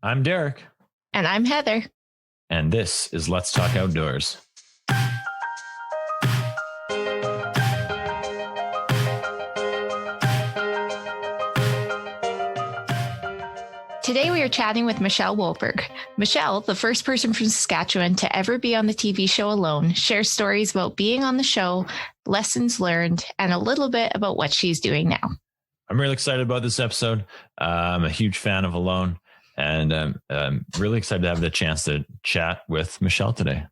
I'm Derek. And I'm Heather. And this is Let's Talk Outdoors. Today we are chatting with Michelle Wohlberg. Michelle, the first person from Saskatchewan to ever be on the TV show Alone, shares stories about being on the show, lessons learned, and a little bit about what she's doing now. I'm really excited about this episode. I'm a huge fan of Alone, and I'm really excited to have the chance to chat with Michelle today.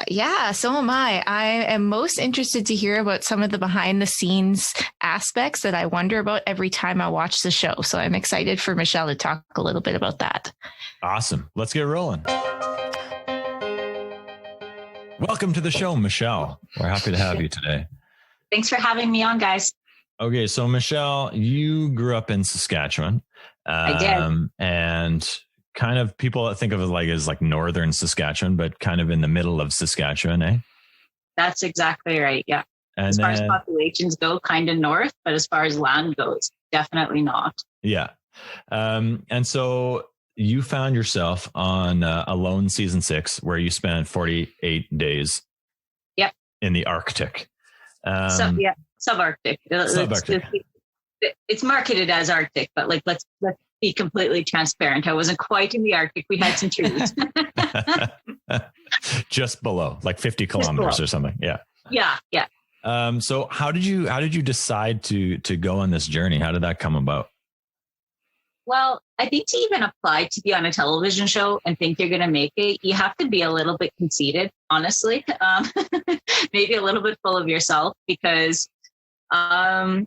Yeah, so am I. I am most interested to hear about some of the behind the scenes aspects that I wonder about every time I watch the show. So I'm excited for Michelle to talk a little bit about that. Awesome. Let's get rolling. Welcome to the show, Michelle. We're happy to have you today. Thanks for having me on, guys. Okay, so Michelle, you grew up in Saskatchewan. I did. And kind of people think of it as northern Saskatchewan, but kind of in the middle of Saskatchewan, eh? That's exactly right. Yeah. And as far as populations go, kind of north, but as far as land goes, definitely not. Yeah. And so you found yourself on Alone season 6, where you spent 48 days. Yep. In the Arctic. Subarctic. Subarctic. It's marketed as Arctic, but let's be completely transparent. I wasn't quite in the Arctic. We had some trees. Just below, 50 kilometers or something. Yeah. Yeah. So how did you decide to go on this journey? How did that come about? Well, I think to even apply to be on a television show and think you're going to make it, you have to be a little bit conceited, honestly. Maybe a little bit full of yourself, because I'm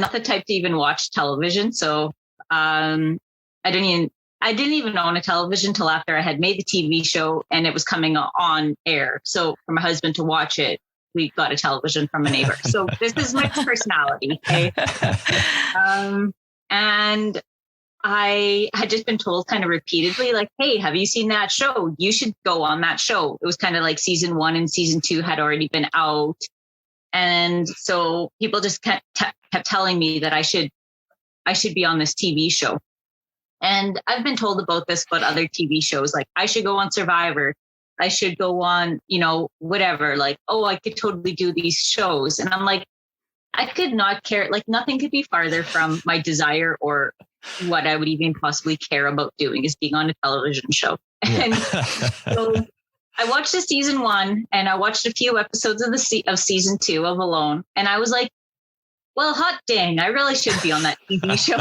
not the type to even watch television. So I didn't even own a television till after I had made the TV show and it was coming on air. So for my husband to watch it, we got a television from a neighbor. So this is my personality. Okay? And I had just been told kind of repeatedly, hey, have you seen that show? You should go on that show. It was kind of like season 1 and season 2 had already been out. And so people just kept telling me that I should be on this TV show. And I've been told about this, about other TV shows, I should go on Survivor. I should go on, whatever, I could totally do these shows. And I'm I could not care. Nothing could be farther from my desire or what I would even possibly care about doing is being on a television show. Yeah. And so I watched the season 1 and I watched a few episodes of season 2 of Alone. And I was like, well, hot dang, I really should be on that TV show.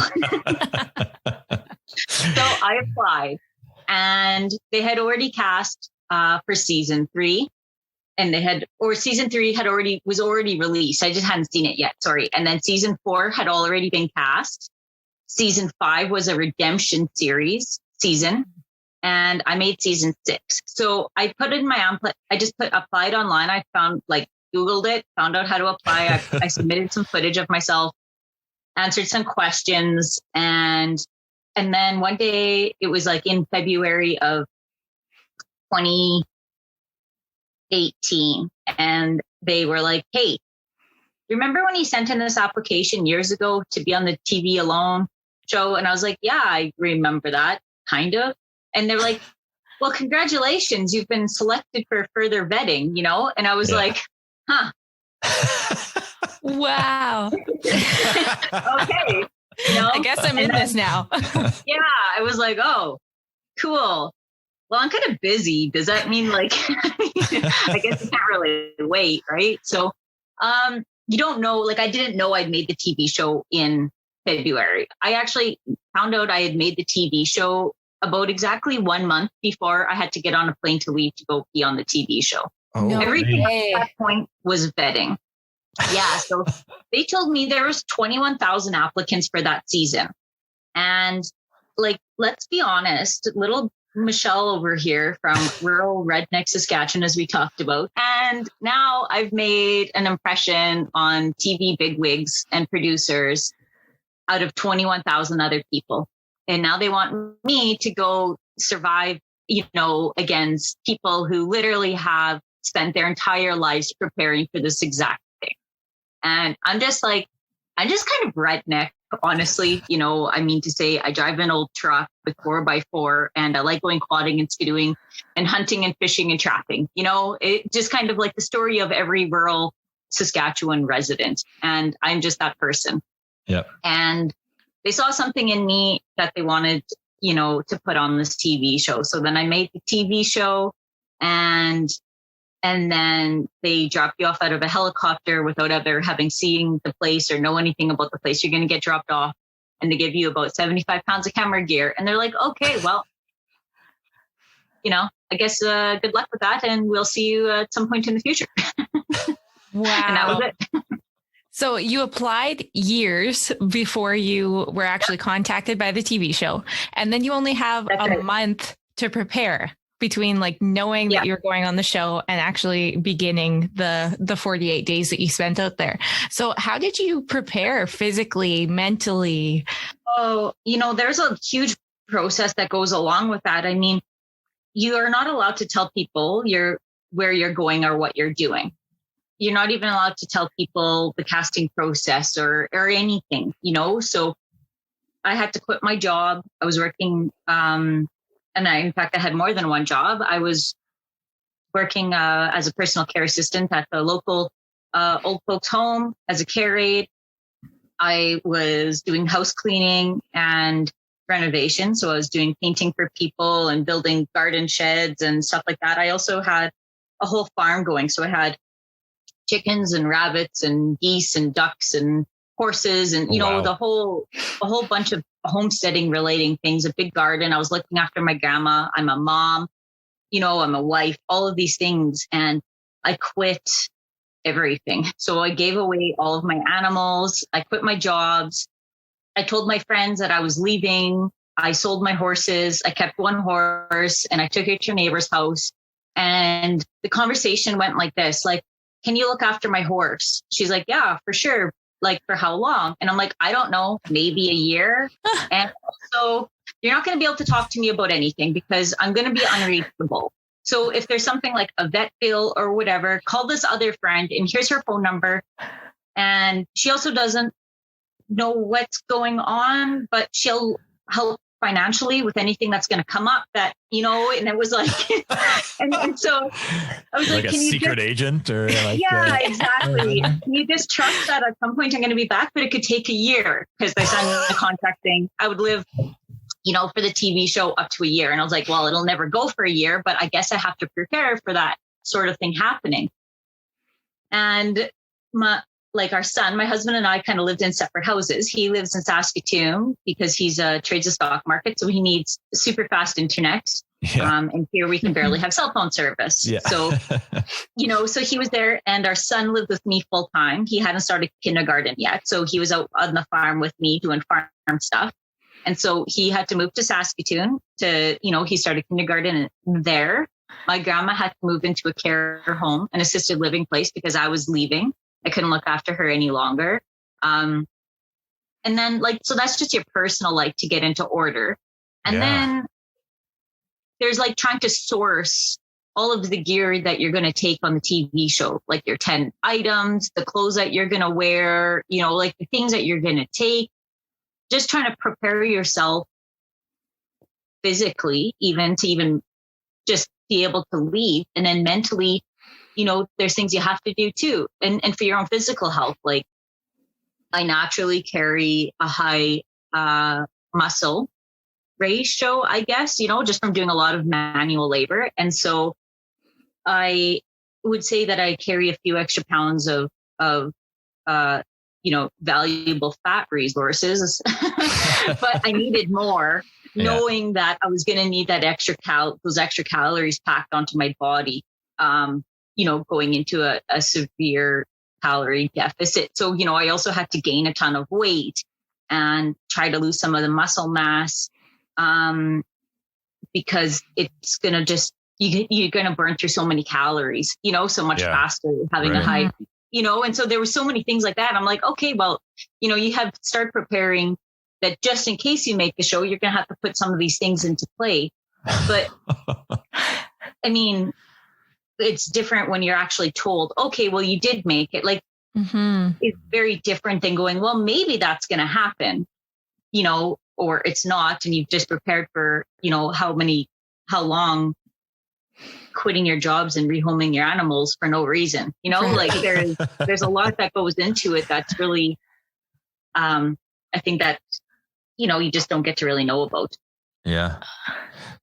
So I applied, and they had already cast for season 3, and season 3 was already released. I just hadn't seen it yet. Sorry. And then season 4 had already been cast. Season 5 was a redemption series season, and I made season 6. So I put in applied online. I found Googled it, found out how to apply. I submitted some footage of myself, answered some questions. And then one day it was in February of 2018. And they were like, hey, remember when you sent in this application years ago to be on the TV Alone show? And I was like, yeah, I remember that kind of. And they're like, well, congratulations. You've been selected for further vetting, And I was like, huh. Wow. Okay. I guess I'm in this now. Yeah. I was like, oh, cool. Well, I'm kind of busy. Does that mean I guess you can't really wait, right? So you don't know, I didn't know I'd made the TV show in February. I actually found out I had made the TV show about exactly 1 month before I had to get on a plane to leave to go be on the TV show. Oh, everything at that point was vetting. Yeah. So they told me there was 21,000 applicants for that season. And let's be honest, little Michelle over here from rural redneck Saskatchewan, as we talked about. And now I've made an impression on TV bigwigs and producers out of 21,000 other people. And now they want me to go survive, against people who literally have spent their entire lives preparing for this exact thing. And I'm just kind of redneck honestly. I mean to say, I drive an old truck with 4x4, and I like going quadding and skidooing and hunting and fishing and trapping. It just kind of like the story of every rural Saskatchewan resident. And I'm just that person. Yep. And they saw something in me that they wanted, to put on this TV show. So then I made the TV show, and then they drop you off out of a helicopter without ever having seen the place or know anything about the place. You're going to get dropped off, and they give you about 75 pounds of camera gear. And they're like, okay, well, I guess good luck with that. And we'll see you at some point in the future. Wow. And that was it. So you applied years before you were actually contacted by the TV show. And then you only have a month to prepare between like knowing that you're going on the show and actually beginning the 48 days that you spent out there. So how did you prepare physically, mentally? Oh, there's a huge process that goes along with that. I mean, you are not allowed to tell people where you're going or what you're doing. You're not even allowed to tell people the casting process or anything, So I had to quit my job. I was working, and in fact, I had more than one job. I was working as a personal care assistant at the local old folks home as a care aide. I was doing house cleaning and renovation. So I was doing painting for people and building garden sheds and stuff like that. I also had a whole farm going. So I had chickens and rabbits and geese and ducks and horses and, a whole bunch of homesteading relating things, a big garden. I was looking after my grandma. I'm a mom, I'm a wife, all of these things. And I quit everything. So I gave away all of my animals. I quit my jobs. I told my friends that I was leaving. I sold my horses. I kept one horse and I took it to a neighbor's house. And the conversation went like this, like, can you look after my horse? She's like, yeah, for sure. Like, for how long? And I'm like, I don't know, maybe a year. And so you're not going to be able to talk to me about anything because I'm going to be unreachable. So if there's something like a vet bill or whatever, call this other friend and here's her phone number. And she also doesn't know what's going on, but she'll help financially with anything that's going to come up that, and it was like, and so I was like, a can you secret agent or like, exactly. Can you just trust that at some point I'm going to be back, but it could take a year because they signed the contract saying I would live, for the TV show up to a year. And I was like, well, it'll never go for a year, but I guess I have to prepare for that sort of thing happening. And our son, my husband and I kind of lived in separate houses. He lives in Saskatoon because he's trades the stock market. So he needs super fast internet. Yeah. And here we can barely have cell phone service. Yeah. So, so he was there and our son lived with me full time. He hadn't started kindergarten yet. So he was out on the farm with me doing farm stuff. And so he had to move to Saskatoon to, he started kindergarten there. My grandma had to move into a care home, an assisted living place because I was leaving. I couldn't look after her any longer. And then so that's just your personal life to get into order. And then there's trying to source all of the gear that you're going to take on the TV show, like your 10 items, the clothes that you're going to wear, the things that you're going to take, just trying to prepare yourself physically, even to just be able to leave. And then mentally, there's things you have to do too. And for your own physical health, I naturally carry a high muscle ratio, I guess, just from doing a lot of manual labor. And so I would say that I carry a few extra pounds of valuable fat resources, but I needed more knowing that I was going to need that those extra calories packed onto my body. Going into a severe calorie deficit. So, I also had to gain a ton of weight and try to lose some of the muscle mass because it's going to you're going to burn through so many calories, so much faster having a high, and so there were so many things like that. I'm like, okay, well, you have to start preparing that just in case you make the show, you're going to have to put some of these things into play. But I mean, it's different when you're actually told, okay, well, you did make it. is very different than going, well, maybe that's going to happen, or it's not. And you've just prepared for, how long quitting your jobs and rehoming your animals for no reason, like there's a lot that goes into it. That's really, I think that, you just don't get to really know about. Yeah.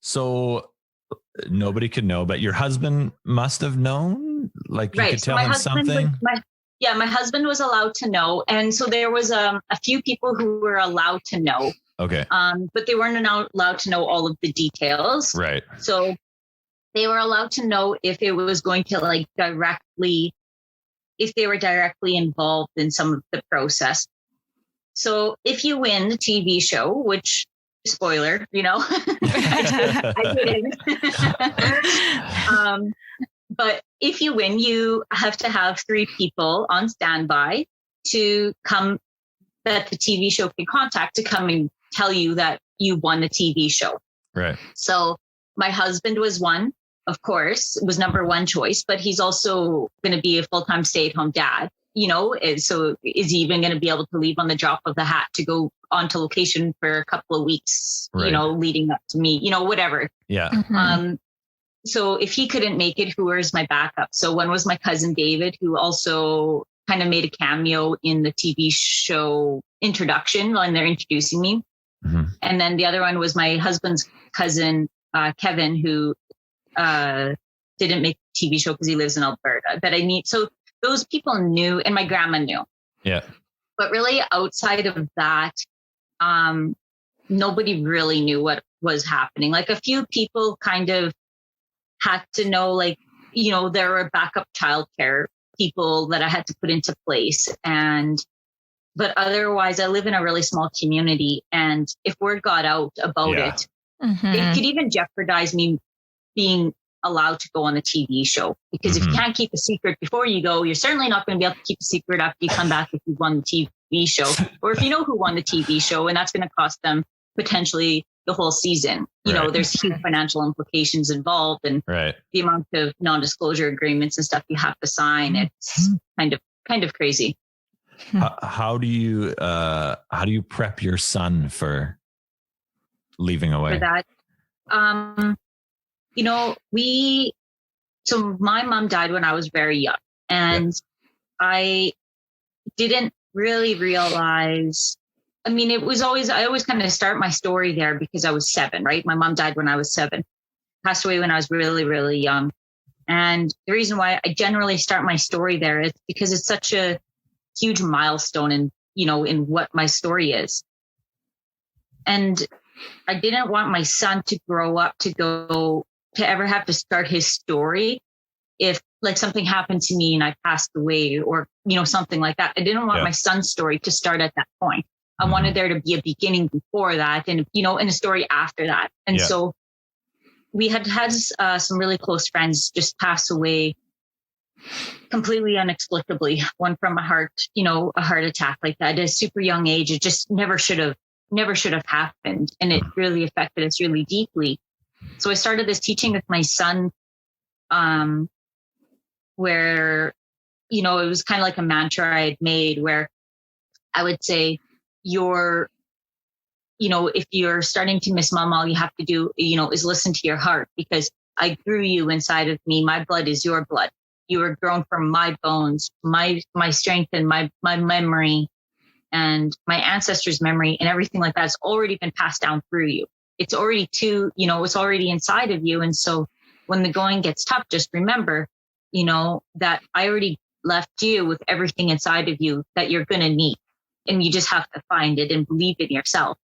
So nobody could know, but your husband must have known, like you could tell him something. My husband was allowed to know. And so there was a few people who were allowed to know. Okay. But they weren't allowed to know all of the details. Right. So they were allowed to know if it was going to if they were directly involved in some of the process. So if you win the TV show, which spoiler, I didn't. But if you win, you have to have 3 people on standby to come that the TV show can contact to come and tell you that you won the TV show. Right. So my husband was one, of course, was number 1 choice, but he's also going to be a full-time stay-at-home dad, so is he even going to be able to leave on the drop of the hat to go onto location for a couple of weeks, right. Leading up to me, whatever. Yeah. So if he couldn't make it, who was my backup? So one was my cousin David, who also kind of made a cameo in the TV show introduction when they're introducing me. Mm-hmm. And then the other one was my husband's cousin, Kevin, who didn't make the TV show because he lives in Alberta. So those people knew, and my grandma knew. Yeah. But really outside of that, nobody really knew what was happening. Like a few people kind of had to know, there were backup childcare people that I had to put into place. But otherwise I live in a really small community. And if word got out about it, it could even jeopardize me being allowed to go on the TV show. Because if you can't keep a secret before you go, you're certainly not going to be able to keep a secret after you come back if you won the TV show. Or if you know who won the TV show, and that's going to cost them potentially the whole season. There's huge financial implications involved, and the amount of non-disclosure agreements and stuff you have to sign. It's kind of crazy. How do you prep your son for leaving away? For that, so my mom died when I was very young, and I didn't really realize. I mean, I always kind of start my story there because I was 7, right? My mom died when I was 7, passed away when I was really, really young. And the reason why I generally start my story there is because it's such a huge milestone in what my story is. And I didn't want my son to grow up to ever have to start his story if something happened to me and I passed away or, something like that. I didn't want my son's story to start at that point. I wanted there to be a beginning before that and, and a story after that. And so we had some really close friends just pass away completely inexplicably. One from a heart attack like that at a super young age. It just never should have happened. And it really affected us really deeply. So I started this teaching with my son, where, it was kind of like a mantra I had made where I would say, if you're starting to miss mom, all you have to do, is listen to your heart, because I grew you inside of me. My blood is your blood. You were grown from my bones, my strength and my memory and my ancestors' memory and everything like that's already been passed down through you. It's already it's already inside of you. And so when the going gets tough, just remember, that I already left you with everything inside of you that you're going to need. And you just have to find it and believe in yourself.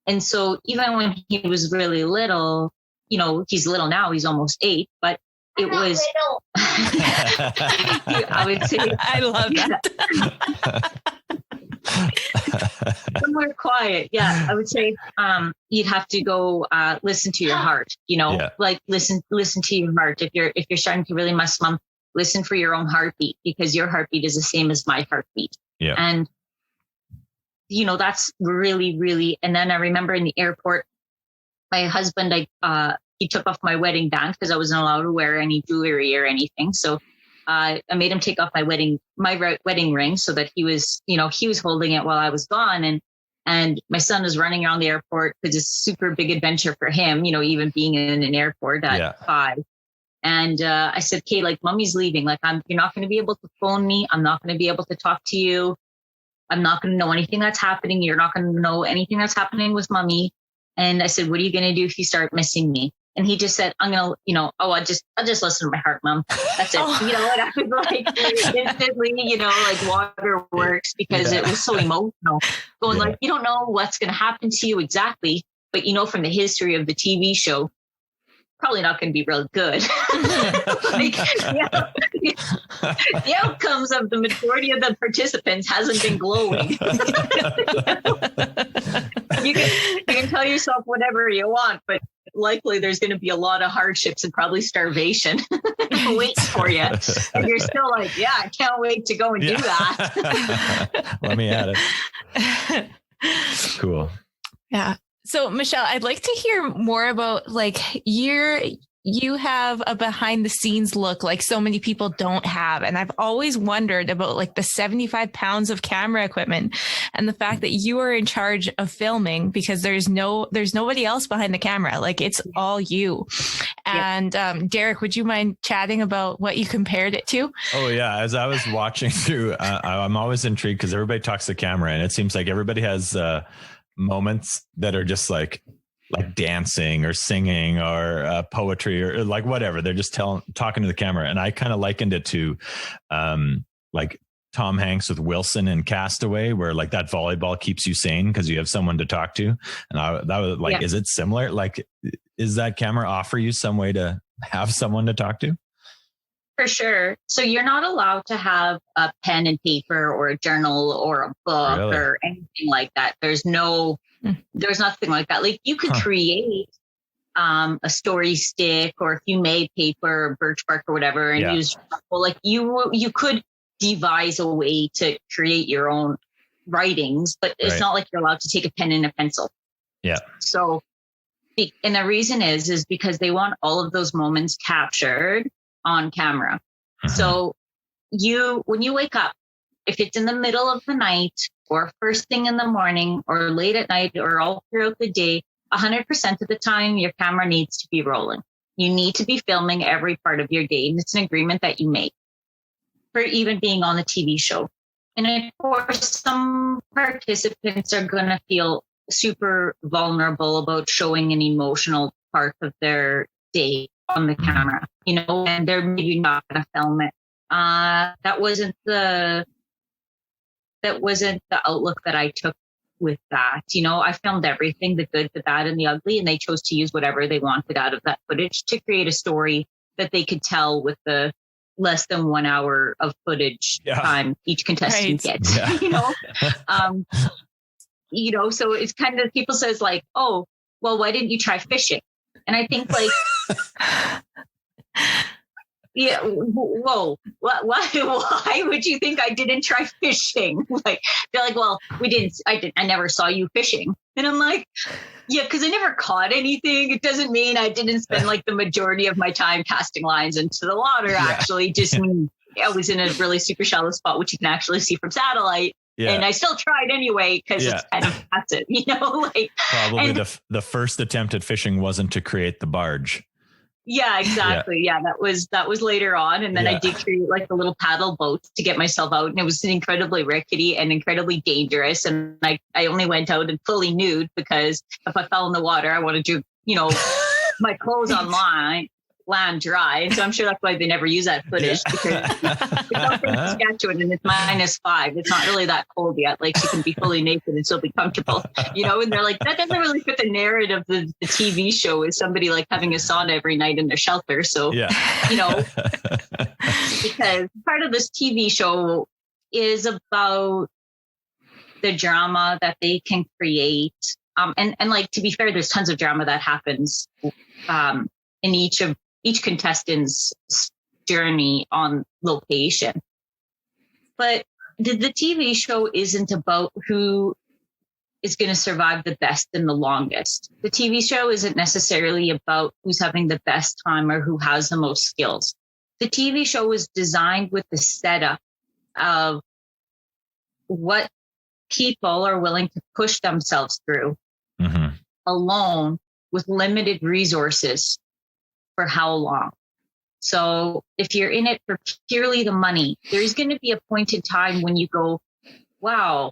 And so even when he was really little, he's little now, he's almost 8, but it was, I would say, I love that. Somewhere quiet. Yeah. I would say, you'd have to go, listen to your heart, listen to your heart. If you're starting to really miss mom, listen for your own heartbeat, because your heartbeat is the same as my heartbeat. Yeah. And that's really, really, and then I remember in the airport, my husband, he took off my wedding band because I wasn't allowed to wear any jewelry or anything. So I made him take off my wedding ring so that he was holding it while I was gone. And my son was running around the airport because it's a super big adventure for him, even being in an airport at 5. And I said, okay, like mommy's leaving. Like you're not going to be able to phone me. I'm not going to be able to talk to you. I'm not going to know anything that's happening. You're not going to know anything that's happening with mommy. And I said, what are you going to do if you start missing me? And he just said, I'm going to, I'll just listen to my heart, mom. That's it. And I was like instantly, like waterworks because it was so emotional. Going like, you don't know what's going to happen to you exactly, but from the history of the TV show, probably not going to be real good. The outcomes of the majority of the participants hasn't been glowing. You can tell yourself whatever you want, but likely there's going to be a lot of hardships and probably starvation waiting for you. And you're still like, I can't wait to go and do that. Let me at it. Cool. Yeah. So Michelle, I'd like to hear more about you have a behind the scenes look like so many people don't have. And I've always wondered about like the 75 pounds of camera equipment and the fact that you are in charge of filming because there's nobody else behind the camera. Like it's all you. And Derek, would you mind chatting about what you compared it to? Oh yeah. As I was watching through, I'm always intrigued because everybody talks to camera and it seems like everybody has moments that are just like dancing or singing or poetry or like whatever. They're just talking to the camera. And I kind of likened it to like Tom Hanks with Wilson in Castaway, where like that volleyball keeps you sane because you have someone to talk to. And that was like, is it similar? Like, is that camera offer you some way to have someone to talk to? For sure. So you're not allowed to have a pen and paper or a journal or a book or anything like that. There's nothing like that. Like you could create a story stick, or if you made paper or birch bark or whatever and use like you could devise a way to create your own writings, but it's not like you're allowed to take a pen and a pencil. Yeah. So, and the reason is because they want all of those moments captured on camera. Mm-hmm. So when you wake up, if it's in the middle of the night or first thing in the morning or late at night or all throughout the day, 100% of the time, your camera needs to be rolling. You need to be filming every part of your day. And it's an agreement that you make for even being on the TV show. And of course, some participants are going to feel super vulnerable about showing an emotional part of their day on the camera, and they're maybe not going to film it. That wasn't the outlook that I took with that. I filmed everything, the good, the bad, and the ugly, and they chose to use whatever they wanted out of that footage to create a story that they could tell with the less than 1 hour of footage time each contestant gets. So it's kind of, people says like, oh, well, why didn't you try fishing? And I think like, whoa, why would you think I didn't try fishing? Like, they're like, well, I never saw you fishing. And I'm like, yeah, because I never caught anything. It doesn't mean I didn't spend like the majority of my time casting lines into the water. Actually, just mean I was in a really super shallow spot, which you can actually see from satellite. Yeah. And I still tried anyway because it's kind of passive, Probably the first attempt at fishing wasn't to create the barge. Yeah, exactly. Yeah, that was later on. And then I did create like the little paddle boat to get myself out. And it was incredibly rickety and incredibly dangerous. And I only went out and fully nude because if I fell in the water, I wanted to, my clothes on land dry. And so I'm sure that's why they never use that footage because it's up in Saskatchewan and it's -5. It's not really that cold yet. Like you can be fully naked and still be comfortable, and they're like, that doesn't really fit the narrative of the TV show is somebody like having a sauna every night in their shelter. So, because part of this TV show is about the drama that they can create. And like, to be fair, there's tons of drama that happens in each contestant's journey on location. But the TV show isn't about who is going to survive the best and the longest. The TV show isn't necessarily about who's having the best time or who has the most skills. the TV show was designed with the setup of what people are willing to push themselves through alone with limited resources for how long. So if you're in it for purely the money, there's going to be a point in time when you go, wow,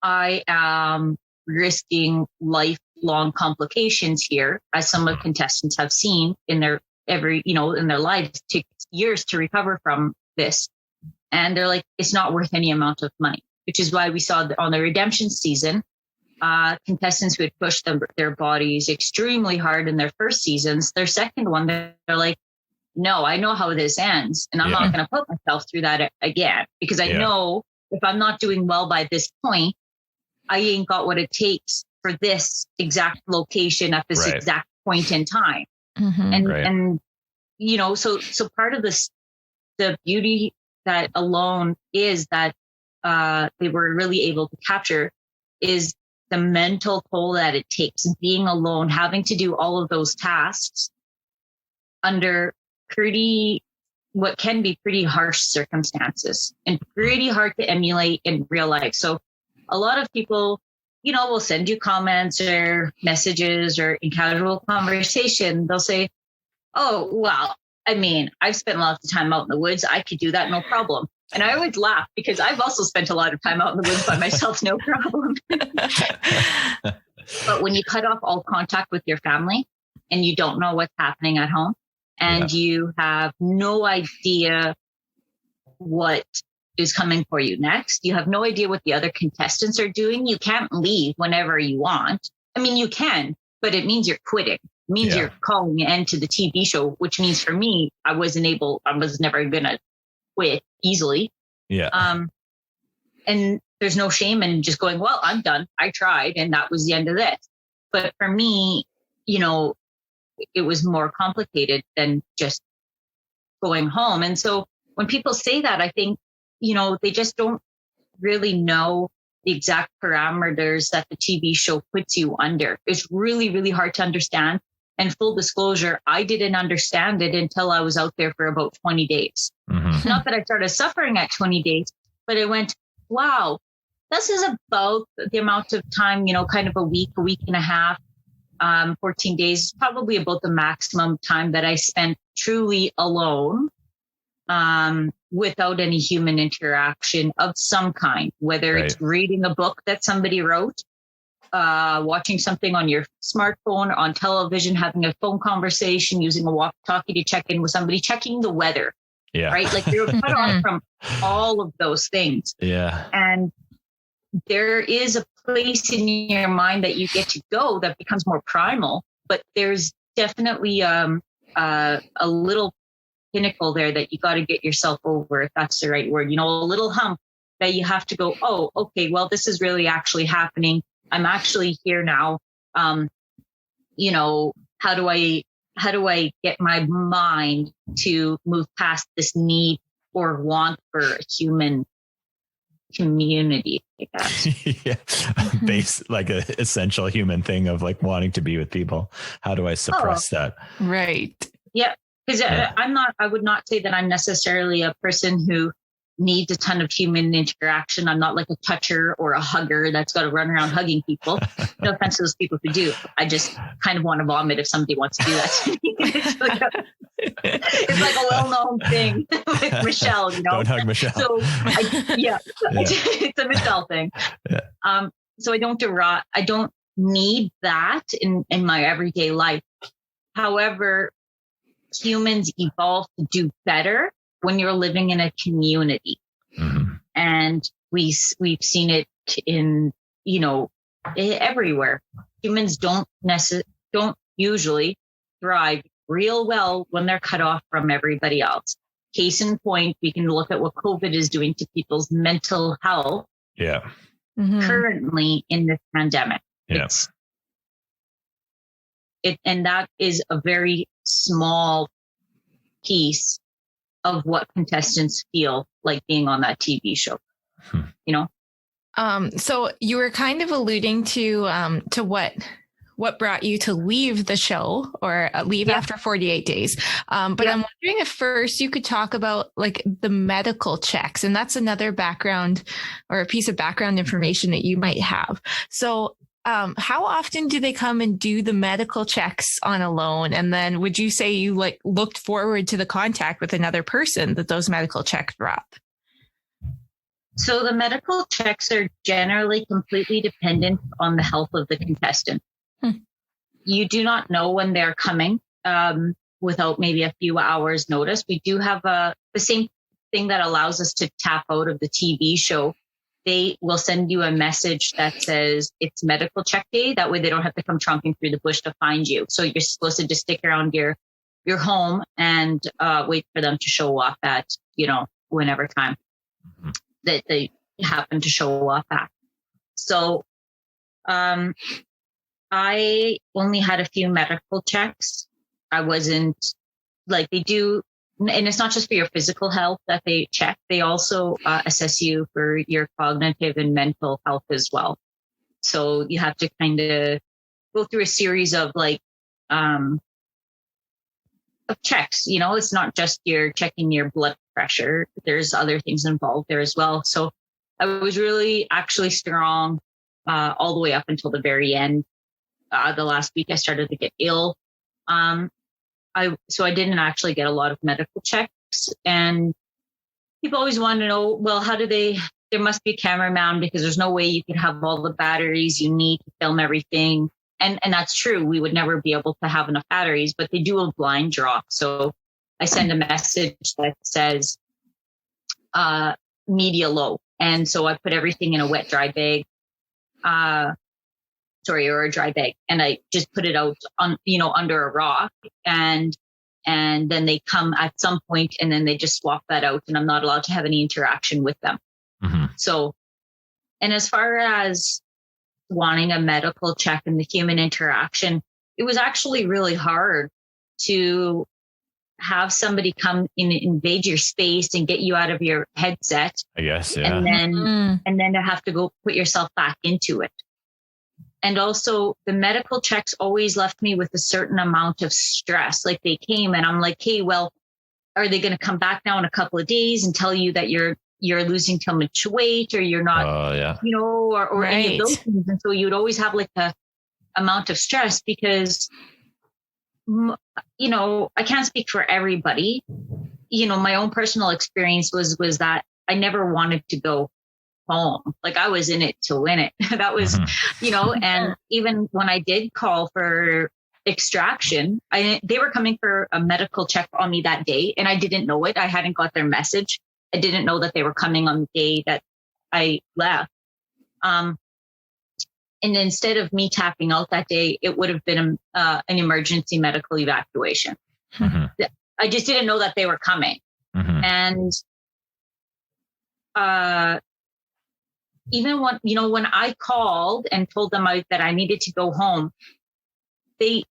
I am risking lifelong complications here, as some of the contestants have seen in their in their lives. It takes years to recover from this. And they're like, it's not worth any amount of money, which is why we saw on the redemption season, contestants who had pushed their bodies extremely hard in their first seasons. Their second one, they're like, no, I know how this ends, and I'm not going to put myself through that again, because I know if I'm not doing well by this point, I ain't got what it takes for this exact location at this exact point in time. And so part of this, the beauty that Alone is that they were really able to capture is the mental toll that it takes, being alone, having to do all of those tasks under what can be pretty harsh circumstances and pretty hard to emulate in real life. So a lot of people, will send you comments or messages, or in casual conversation, they'll say, oh, well, I mean, I've spent lots of time out in the woods. I could do that, no problem. And I always laugh because I've also spent a lot of time out in the woods by myself, no problem. But when you cut off all contact with your family and you don't know what's happening at home, and you have no idea what is coming for you next, you have no idea what the other contestants are doing, you can't leave whenever you want. I mean, you can, but it means you're quitting. It means you're calling an end to the TV show, which means for me, I was never going to quit easily. Yeah. And there's no shame in just going, well, I'm done. I tried, and that was the end of this. But for me, it was more complicated than just going home. And so when people say that, I think, they just don't really know the exact parameters that the TV show puts you under. It's really, really hard to understand. And full disclosure, I didn't understand it until I was out there for about 20 days. Not that I started suffering at 20 days, but I went, wow, this is about the amount of time, kind of a week and a half, 14 days, probably about the maximum time that I spent truly alone, without any human interaction of some kind, whether it's reading a book that somebody wrote, watching something on your smartphone, on television, having a phone conversation, using a walkie-talkie to check in with somebody, checking the weather. Yeah. Right. Like you're cut off from all of those things. Yeah. And there is a place in your mind that you get to go that becomes more primal, but there's definitely a little pinnacle there that you got to get yourself over, if that's the right word, a little hump that you have to go, oh, okay, well, this is really actually happening. I'm actually here now. How do I get my mind to move past this need or want for a human community, I guess? Yeah. Like an essential human thing of like wanting to be with people. How do I suppress that? Right. Yeah. Because I would not say that I'm necessarily a person who needs a ton of human interaction. I'm not like a toucher or a hugger that's got to run around hugging people. No offense to those people who do. I just kind of want to vomit if somebody wants to do that to me. It's like a well-known thing with Michelle, Don't hug Michelle. So it's a Michelle thing. Yeah. So I don't need that in my everyday life. However, humans evolve to do better when you're living in a community. And we've seen it in, everywhere. Humans don't usually thrive real well when they're cut off from everybody else. Case in point, we can look at what COVID is doing to people's mental health. Yeah. Currently in this pandemic. Yes. And that is a very small piece of what contestants feel like being on that TV show, So you were kind of alluding to what brought you to leave the show or leave after 48 days. But I'm wondering if first you could talk about like the medical checks, and that's another background or a piece of background information that you might have. So how often do they come and do the medical checks on a loan? And then would you say you like looked forward to the contact with another person that those medical checks brought? So the medical checks are generally completely dependent on the health of the contestant. You do not know when they're coming without maybe a few hours notice. We do have the same thing that allows us to tap out of the TV show. They will send you a message that says it's medical check day. That way they don't have to come tromping through the bush to find you. So you're supposed to just stick around your home and wait for them to show up at, whenever time that they happen to show up at. So I only had a few medical checks. I wasn't like they do. And it's not just for your physical health that they check. They also assess you for your cognitive and mental health as well. So you have to kind of go through a series of of checks. It's not just you're checking your blood pressure. There's other things involved there as well. So I was really actually strong all the way up until the very end. The last week I started to get ill. So I didn't actually get a lot of medical checks, and people always want to know, well, how do there must be a cameraman because there's no way you can have all the batteries you need to film everything. And that's true. We would never be able to have enough batteries, but they do a blind draw. So I send a message that says, media low. And so I put everything in a wet, dry bag, or a dry bag. And I just put it out on, under a rock, and then they come at some point and then they just swap that out, and I'm not allowed to have any interaction with them. Mm-hmm. So, and as far as wanting a medical check and the human interaction, it was actually really hard to have somebody come in, invade your space and get you out of your headset. I guess, yeah. And then to have to go put yourself back into it. And also the medical checks always left me with a certain amount of stress. Like they came and I'm like, hey, well, are they going to come back now in a couple of days and tell you that you're losing too much weight or you're not, or right. Any of those things. And so you'd always have like a amount of stress because, I can't speak for everybody. My own personal experience was that I never wanted to go home. Like I was in it to win it. That was, and even when I did call for extraction, they were coming for a medical check on me that day and I didn't know it. I hadn't got their message. I didn't know that they were coming on the day that I left. And instead of me tapping out that day, it would have been an emergency medical evacuation. Mm-hmm. I just didn't know that they were coming. Mm-hmm. And even when I called and told them that I needed to go home, they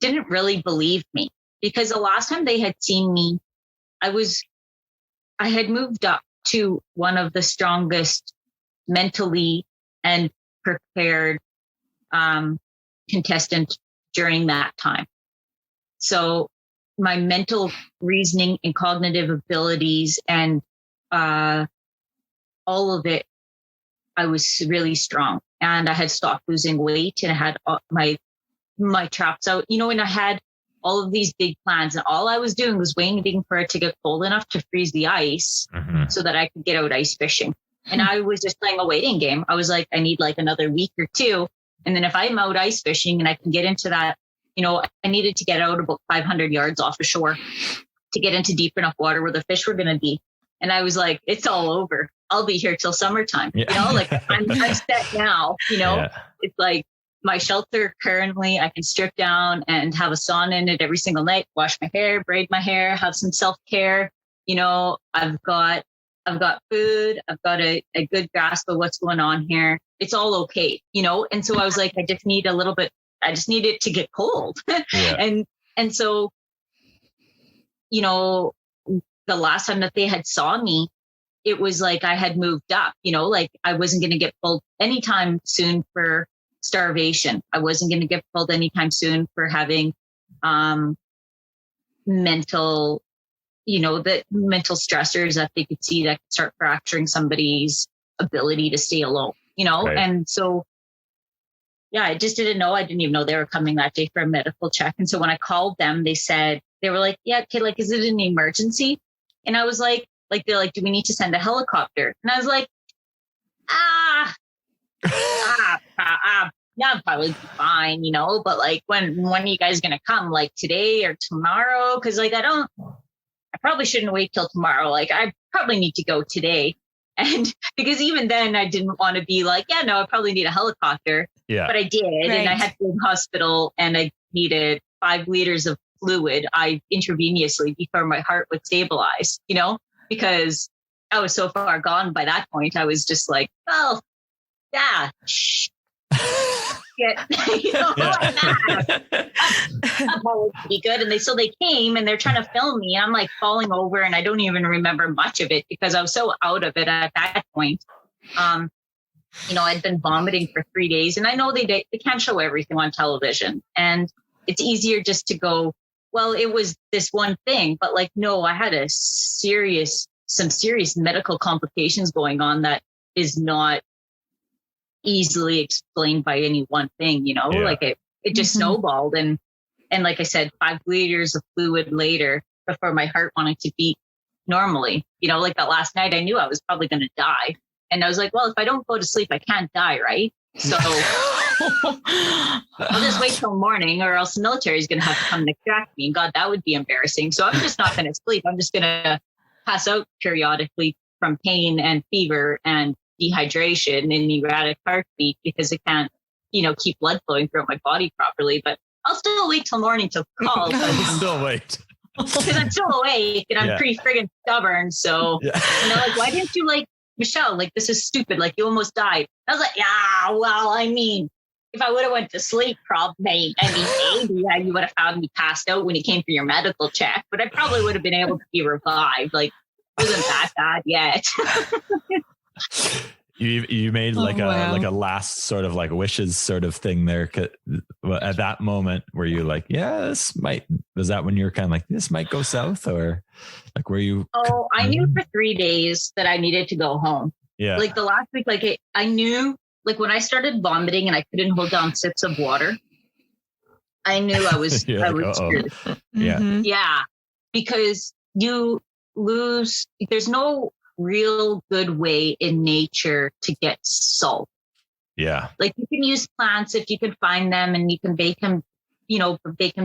didn't really believe me because the last time they had seen me, I had moved up to one of the strongest mentally and prepared contestant during that time. So my mental reasoning and cognitive abilities and all of it, I was really strong, and I had stopped losing weight, and I had my traps out, and I had all of these big plans, and all I was doing was waiting for it to get cold enough to freeze the ice so that I could get out ice fishing. And I was just playing a waiting game. I was like, I need like another week or two. And then if I'm out ice fishing and I can get into that, I needed to get out about 500 yards off the shore to get into deep enough water where the fish were going to be. And I was like, it's all over. I'll be here till summertime. Yeah. I'm set now, Yeah. It's like my shelter currently, I can strip down and have a sauna in it every single night, wash my hair, braid my hair, have some self-care. I've got food. I've got a good grasp of what's going on here. It's all okay, And so I was like, I just need a little bit. I just need it to get cold. Yeah. And so, the last time that they had saw me, it was like I had moved up, like I wasn't going to get pulled anytime soon for starvation. I wasn't going to get pulled anytime soon for having mental, the mental stressors that they could see that could start fracturing somebody's ability to stay alone, Right. And so, yeah, I just didn't know. I didn't even know they were coming that day for a medical check. And so when I called them, they were like, yeah, kid, like, is it an emergency? And I was like, they're like, do we need to send a helicopter? And I was like, yeah, probably be fine, but like, when are you guys going to come? Like today or tomorrow? Cause like, I probably shouldn't wait till tomorrow. Like I probably need to go today. And because even then I didn't want to be like, yeah, no, I probably need a helicopter. Yeah. But I did. Right. And I had to go to the hospital and I needed 5 liters of fluid intravenously before my heart would stabilize, because I was so far gone by that point. I was just like, well, yeah. Yeah. That would be good. And they came and they're trying to film me. And I'm like falling over and I don't even remember much of it because I was so out of it at that point. I'd been vomiting for 3 days and I know they can't show everything on television and it's easier just to go, well, it was this one thing, but like, no, I had some serious medical complications going on that is not easily explained by any one thing, like it just snowballed. And like I said, 5 liters of fluid later before my heart wanted to beat normally, like that last night, I knew I was probably going to die. And I was like, well, if I don't go to sleep, I can't die. Right. So I'll just wait till morning or else the military is going to have to come and extract me. God, that would be embarrassing. So I'm just not going to sleep. I'm just going to pass out periodically from pain and fever and dehydration and erratic heartbeat because it can't, keep blood flowing throughout my body properly. But I'll still wait till morning to call. Still wait. Because I'm still awake and I'm pretty friggin' stubborn. So, like, why didn't you Michelle, like, this is stupid. Like, you almost died. I was like, yeah, well, I mean, if I would have went to sleep, maybe you would have found me passed out when you came for your medical check. But I probably would have been able to be revived. Like, it wasn't that bad yet. You made like a last sort of like wishes sort of thing there at that moment where you like, yeah, was that when you were kind of like, this might go south, or like, were you? Oh, I knew for 3 days that I needed to go home. Yeah. Like the last week, I knew, like when I started vomiting and I couldn't hold down sips of water, I knew I was, screwed. Yeah. Yeah. Because there's no real good way in nature to get salt. Yeah. Like you can use plants if you can find them and you can bake them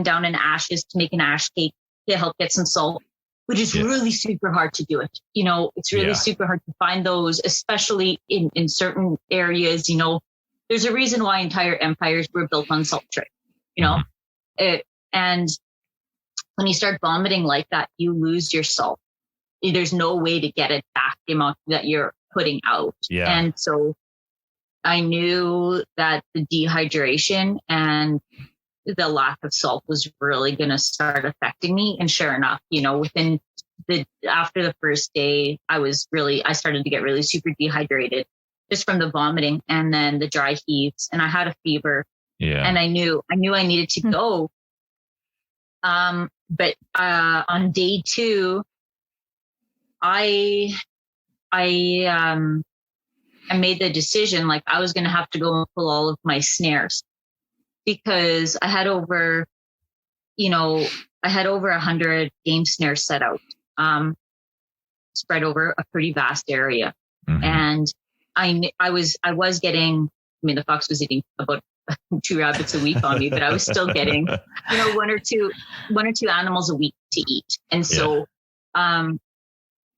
down in ashes to make an ash cake to help get some salt, which is really super hard to do it. It's really super hard to find those, especially in certain areas. There's a reason why entire empires were built on salt trade, and when you start vomiting like that, you lose your salt. There's no way to get it back the amount that you're putting out. Yeah. And so I knew that the dehydration and the lack of salt was really going to start affecting me. And sure enough, after the first day, I started to get really super dehydrated just from the vomiting and then the dry heaves, and I had a fever. Yeah. And I knew I needed to go. But on day 2, I made the decision, like I was going to have to go and pull all of my snares because I had over 100 game snares set out, spread over a pretty vast area. Mm-hmm. And I was getting, the fox was eating about 2 rabbits a week on me, but I was still getting, one or two animals a week to eat. And so,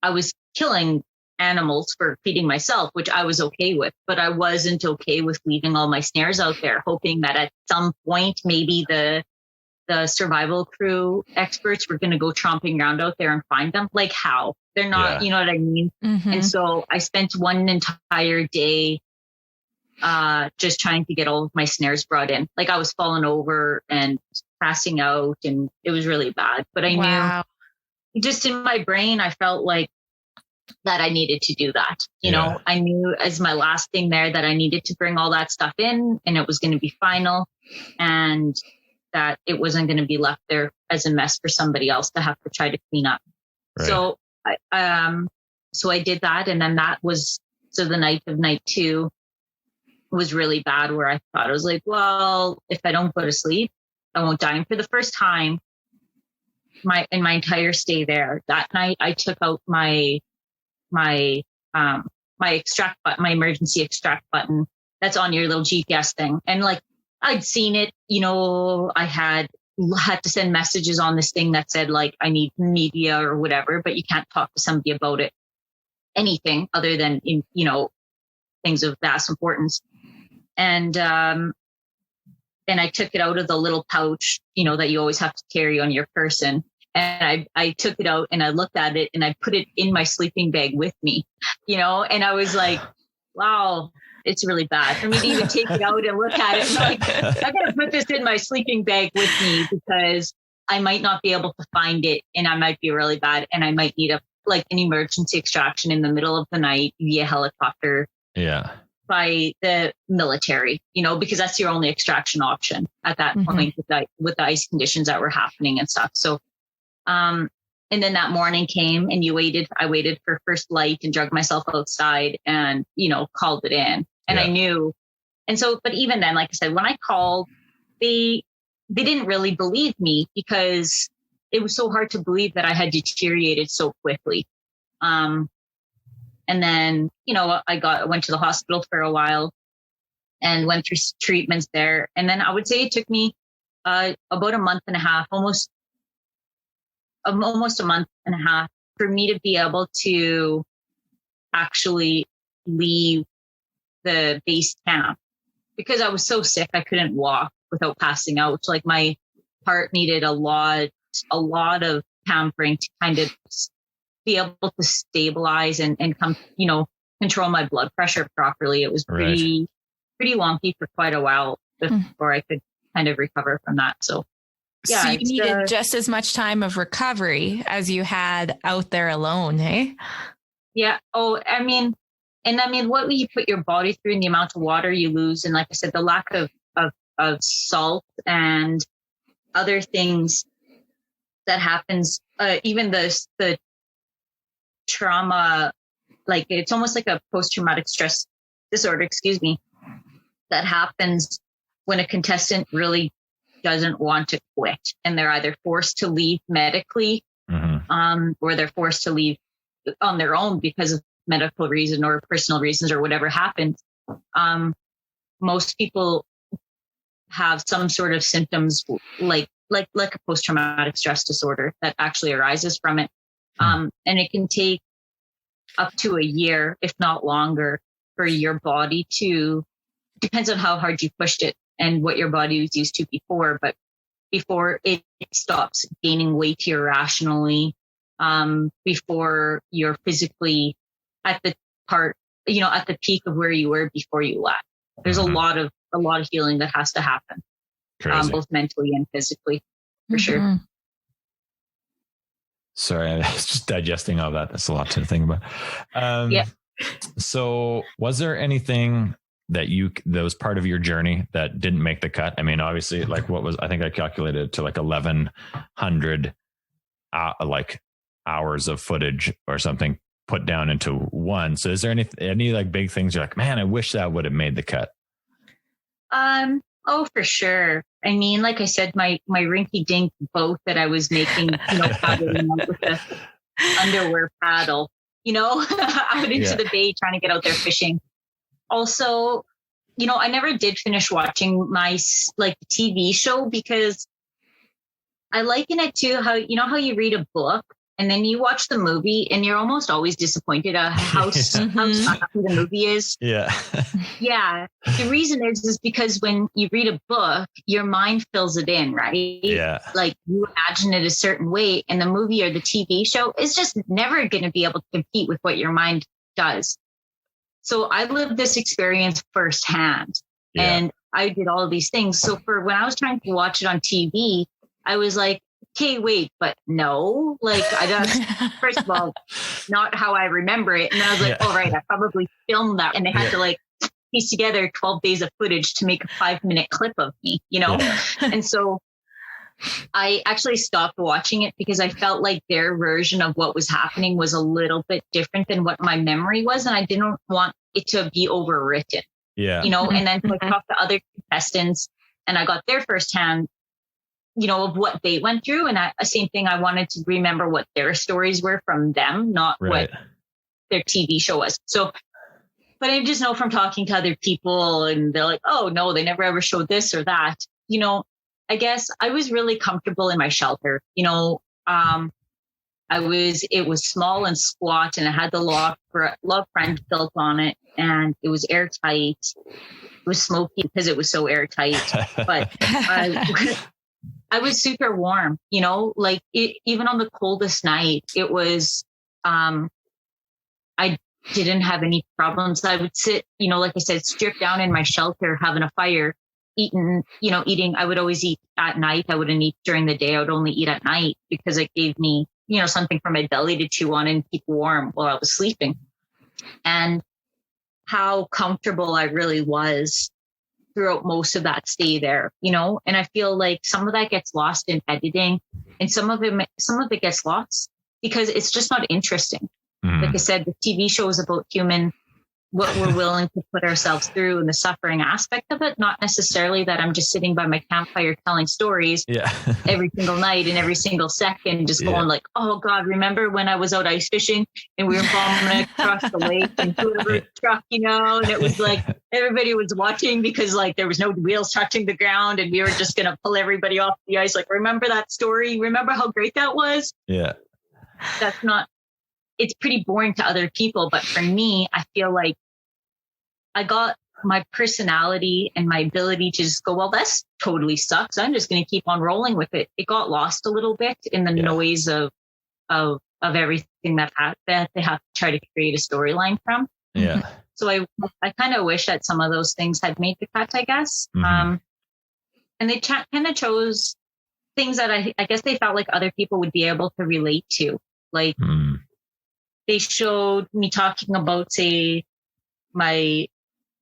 I was killing animals for feeding myself, which I was okay with, but I wasn't okay with leaving all my snares out there, hoping that at some point, maybe the survival crew experts were going to go tromping around out there and find them. Like how? They're not, you know what I mean? Mm-hmm. And so I spent one entire day just trying to get all of my snares brought in. Like I was falling over and passing out, and it was really bad. But I knew just in my brain, I felt like that I needed to do that. You know, I knew as my last thing there that I needed to bring all that stuff in, and it was going to be final, and that it wasn't going to be left there as a mess for somebody else to have to try to clean up. Right. So I did that. And then so the night of night 2 was really bad, where I thought, I was like, well, if I don't go to sleep, I won't die. And for the first time in my entire stay there, that night, I took out my extract button, my emergency extract button that's on your little GPS thing. And like, I'd seen it, you know, I had to send messages on this thing that said like, I need media or whatever, but you can't talk to somebody about it, anything other than, you know, things of vast importance. And I took it out of the little pouch, you know, that you always have to carry on your person. And I took it out and I looked at it and I put it in my sleeping bag with me, you know, and I was like, wow, it's really bad for me to even take it out and look at it. And like, I gotta put this in my sleeping bag with me because I might not be able to find it and I might be really bad and I might need an emergency extraction in the middle of the night via helicopter. Yeah. By the military, you know, because that's your only extraction option at that point with the ice conditions that were happening and stuff. So, and then that morning came and I waited for first light and dragged myself outside and, you know, called it in. And I knew. And so, but even then, like I said, when I called, they didn't really believe me because it was so hard to believe that I had deteriorated so quickly. And then, you know, I went to the hospital for a while and went through treatments there. And then I would say it took me about a month and a half, almost a month and a half for me to be able to actually leave the base camp because I was so sick. I couldn't walk without passing out. So like my heart needed a lot of pampering to kind of be able to stabilize and come, you know, control my blood pressure properly. It was pretty wonky for quite a while before I could kind of recover from that. So yeah, so you needed just as much time of recovery as you had out there alone, hey? Yeah. Oh, I mean, what you put your body through and the amount of water you lose. And like I said, the lack of salt and other things that happens, even the trauma, like it's almost like a post-traumatic stress disorder, that happens when a contestant really doesn't want to quit and they're either forced to leave medically, or they're forced to leave on their own because of medical reason or personal reasons or whatever happens. Most people have some sort of symptoms like a post-traumatic stress disorder that actually arises from it. And it can take up to a year, if not longer, for your body to, depends on how hard you pushed it and what your body was used to before, but before it stops gaining weight irrationally, before you're physically at the peak of where you were before you left. There's a lot of healing that has to happen, both mentally and physically, for sure. Sorry, I was just digesting all that. That's a lot to think about. So was there anything that was part of your journey that didn't make the cut? I mean, obviously, like I think I calculated to like 1,100 hours of footage or something put down into one. So is there any like big things you're like, man, I wish that would have made the cut? Oh, for sure. I mean, like I said, my rinky dink boat that I was making, you know, paddling out with the underwear paddle, you know, out into the bay, trying to get out there fishing. Also, you know, I never did finish watching my TV show because I liken it to how you read a book and then you watch the movie and you're almost always disappointed at how sucky the movie is. Yeah. Yeah. The reason is because when you read a book, your mind fills it in, right? Yeah. Like you imagine it a certain way, and the movie or the TV show is just never going to be able to compete with what your mind does. So I lived this experience firsthand, and I did all of these things. So for when I was trying to watch it on TV, I was like, okay, wait, but no, like I don't, first of all, not how I remember it. And then I was like, oh, right, I probably filmed that. And they had to like piece together 12 days of footage to make a 5-minute clip of me, you know? Yeah. And so I actually stopped watching it because I felt like their version of what was happening was a little bit different than what my memory was. And I didn't want it to be overwritten, you know? And then so I talked to other contestants and I got their firsthand, you know, of what they went through. And same thing, I wanted to remember what their stories were from them, not what their TV show was. So, but I just know from talking to other people and they're like, oh no, they never ever showed this or that. You know, I guess I was really comfortable in my shelter. You know, it was small and squat and it had the log front built on it and it was airtight. It was smoky because it was so airtight, but I was super warm, you know, like even on the coldest night, it was, I didn't have any problems. I would sit, you know, like I said, stripped down in my shelter, having a fire, eating. I would always eat at night. I wouldn't eat during the day. I would only eat at night because it gave me, you know, something for my belly to chew on and keep warm while I was sleeping. And how comfortable I really was throughout most of that stay there, you know, and I feel like some of that gets lost in editing and some of it gets lost because it's just not interesting. Like I said, the TV show is about what we're willing to put ourselves through and the suffering aspect of it. Not necessarily that I'm just sitting by my campfire telling stories every single night and every single second, just going like, oh God, remember when I was out ice fishing and we were bombing across the lake and whoever truck, you know, and it was like, everybody was watching because like there was no wheels touching the ground and we were just going to pull everybody off the ice. Like, remember that story? Remember how great that was? Yeah. It's pretty boring to other people, but for me, I feel like I got my personality and my ability to just go, well, this totally sucks. I'm just going to keep on rolling with it. It got lost a little bit in the noise of everything that they have to try to create a storyline from. Yeah. So I kind of wish that some of those things had made the cut, I guess. And they kind of chose things that I guess they felt like other people would be able to relate to. Like they showed me talking about, say, my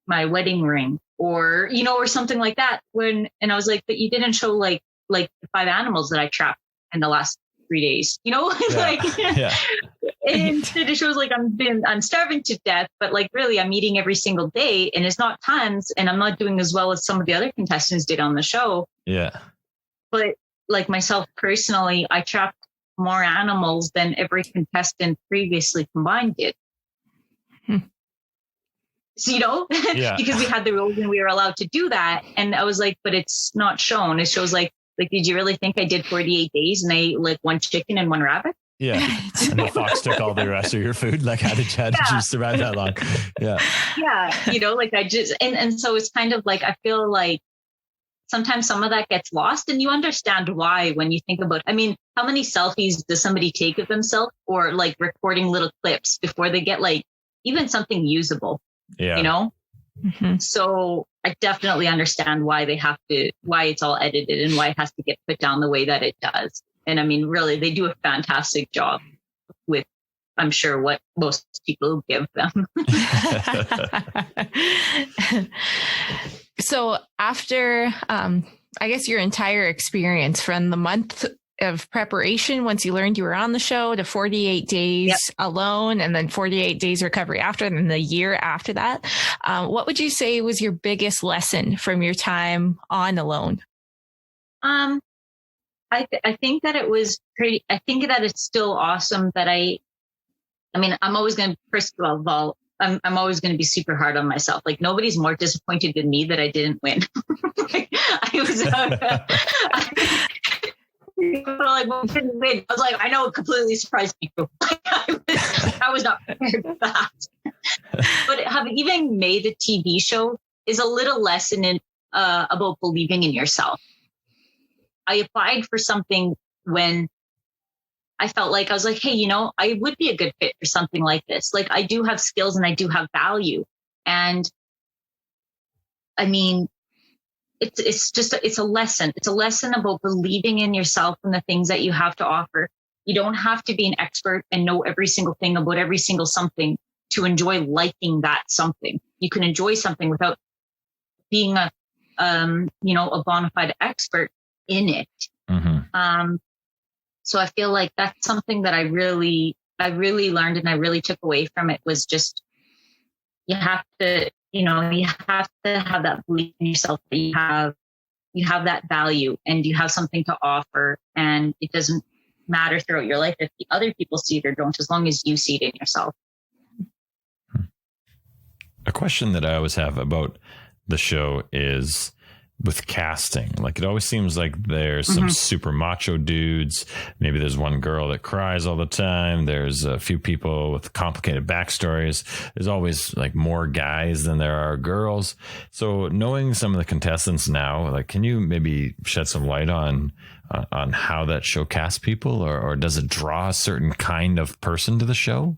wedding ring or, you know, or something like that and I was like, but you didn't show like the 5 animals that I trapped in the last 3 days, you know, Instead it shows like I'm starving to death, but like really I'm eating every single day and it's not tons and I'm not doing as well as some of the other contestants did on the show. Yeah. But like myself personally, I trapped more animals than every contestant previously combined did. So, you know, because we had the rules and we were allowed to do that. And I was like, but it's not shown. It shows like, did you really think I did 48 days and I ate like 1 chicken and 1 rabbit? Yeah. And the fox took all the rest of your food. Like how did you survive that long? Yeah. Yeah. You know, like I just, and so it's kind of like, I feel like sometimes some of that gets lost and you understand why when you think about, I mean, how many selfies does somebody take of themselves or like recording little clips before they get like even something usable? Yeah. You know? So I definitely understand why why it's all edited and why it has to get put down the way that it does. And I mean, really, they do a fantastic job with, I'm sure, what most people give them. So after, I guess your entire experience from the month of preparation, once you learned you were on the show, to 48 days alone, and then 48 days recovery after, and then the year after that, what would you say was your biggest lesson from your time on Alone? I think that it was pretty, I think that it's still awesome that I mean, I'm always going to, first of all, I'm always going to be super hard on myself. Like nobody's more disappointed than me that I didn't win. Like, I was, like, well, we didn't win. I was like, I know it completely surprised me. I was not prepared for that. But having even made a TV show is a little lesson in about believing in yourself. I applied for something when I felt like I was like, hey, you know, I would be a good fit for something like this. Like I do have skills and I do have value. And I mean, it's a lesson. It's a lesson about believing in yourself and the things that you have to offer. You don't have to be an expert and know every single thing about every single something to enjoy liking that something. You can enjoy something without being a bona fide expert in it. Mm-hmm. So I feel like that's something that I really learned and I really took away from it, was just, you have to have that belief in yourself that you have that value and you have something to offer, and it doesn't matter throughout your life if the other people see it or don't, as long as you see it in yourself. A question that I always have about the show is with casting. Like, it always seems like there's some super macho dudes. Maybe there's one girl that cries all the time. There's a few people with complicated backstories. There's always like more guys than there are girls. So knowing some of the contestants now, like, can you maybe shed some light on how that show casts people, or does it draw a certain kind of person to the show?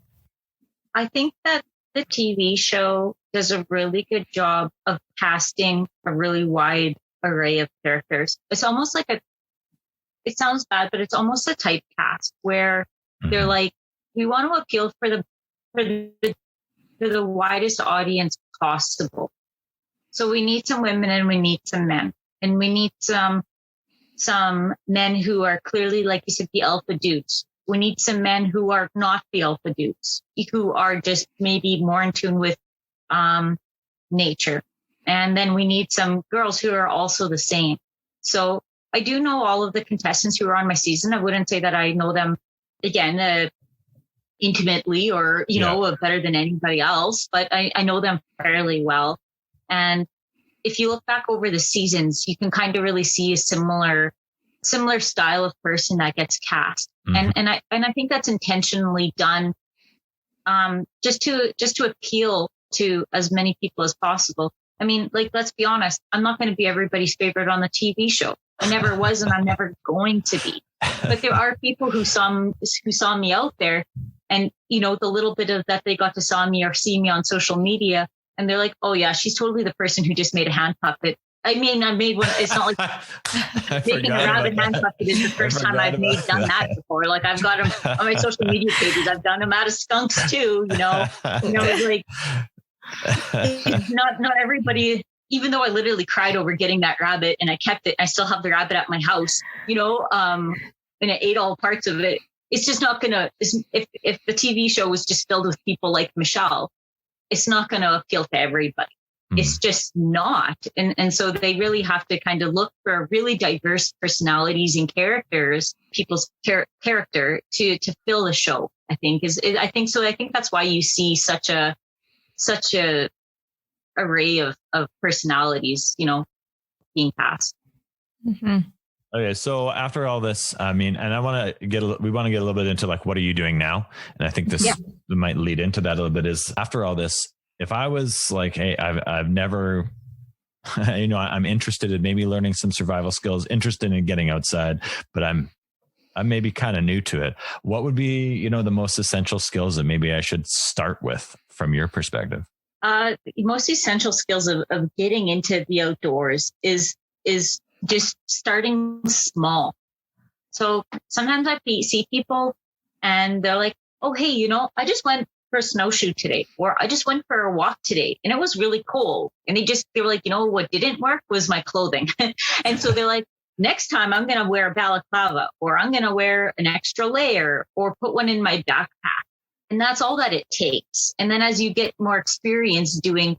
I think that the TV show does a really good job of casting a really wide array of characters. It's almost like it sounds bad, but it's almost a typecast where they're like, we want to appeal for the widest audience possible. So we need some women and we need some men, and we need some men who are clearly, like you said, the alpha dudes. We need some men who are not the alpha dudes, who are just maybe more in tune with nature. And then we need some girls who are also the same. So I do know all of the contestants who are on my season. I wouldn't say that I know them, again, intimately or, better than anybody else, but I know them fairly well. And if you look back over the seasons, you can kind of really see a similar style of person that gets cast. And I think that's intentionally done, just to appeal to as many people as possible. I mean, like, let's be honest, I'm not going to be everybody's favorite on the TV show. I never was, and I'm never going to be. But there are people who saw me out there, and the little bit of that they got to see me on social media, and they're like, oh yeah, she's totally the person who just made a hand puppet. I mean, I made one. It's not like making a rabbit hand puppet is the first time I've done that before. Like, I've got them on my social media pages. I've done them out of skunks too. It's like, not everybody. Even though I literally cried over getting that rabbit and I kept it, I still have the rabbit at my house. And I ate all parts of it. It's just not gonna. If the TV show was just filled with people like Michelle, it's not gonna appeal to everybody. It's just not. And so they really have to kind of look for really diverse personalities and characters, people's character to fill the show, I think I think that's why you see such a array of personalities, being cast. Mm-hmm. Okay. So after all this, I mean, and we want to get a little bit into like, what are you doing now? And I think this might lead into that a little bit. Is after all this, if I was like, hey, I've never, I'm interested in maybe learning some survival skills, interested in getting outside, but I'm maybe kind of new to it. What would be, the most essential skills that maybe I should start with from your perspective? The most essential skills of getting into the outdoors is just starting small. So sometimes I see people and they're like, oh, hey, I just went for a snowshoe today, or I just went for a walk today and it was really cold. And they were like, what didn't work was my clothing. And so they're like, next time I'm going to wear a balaclava, or I'm going to wear an extra layer, or put one in my backpack. And that's all that it takes. And then as you get more experience doing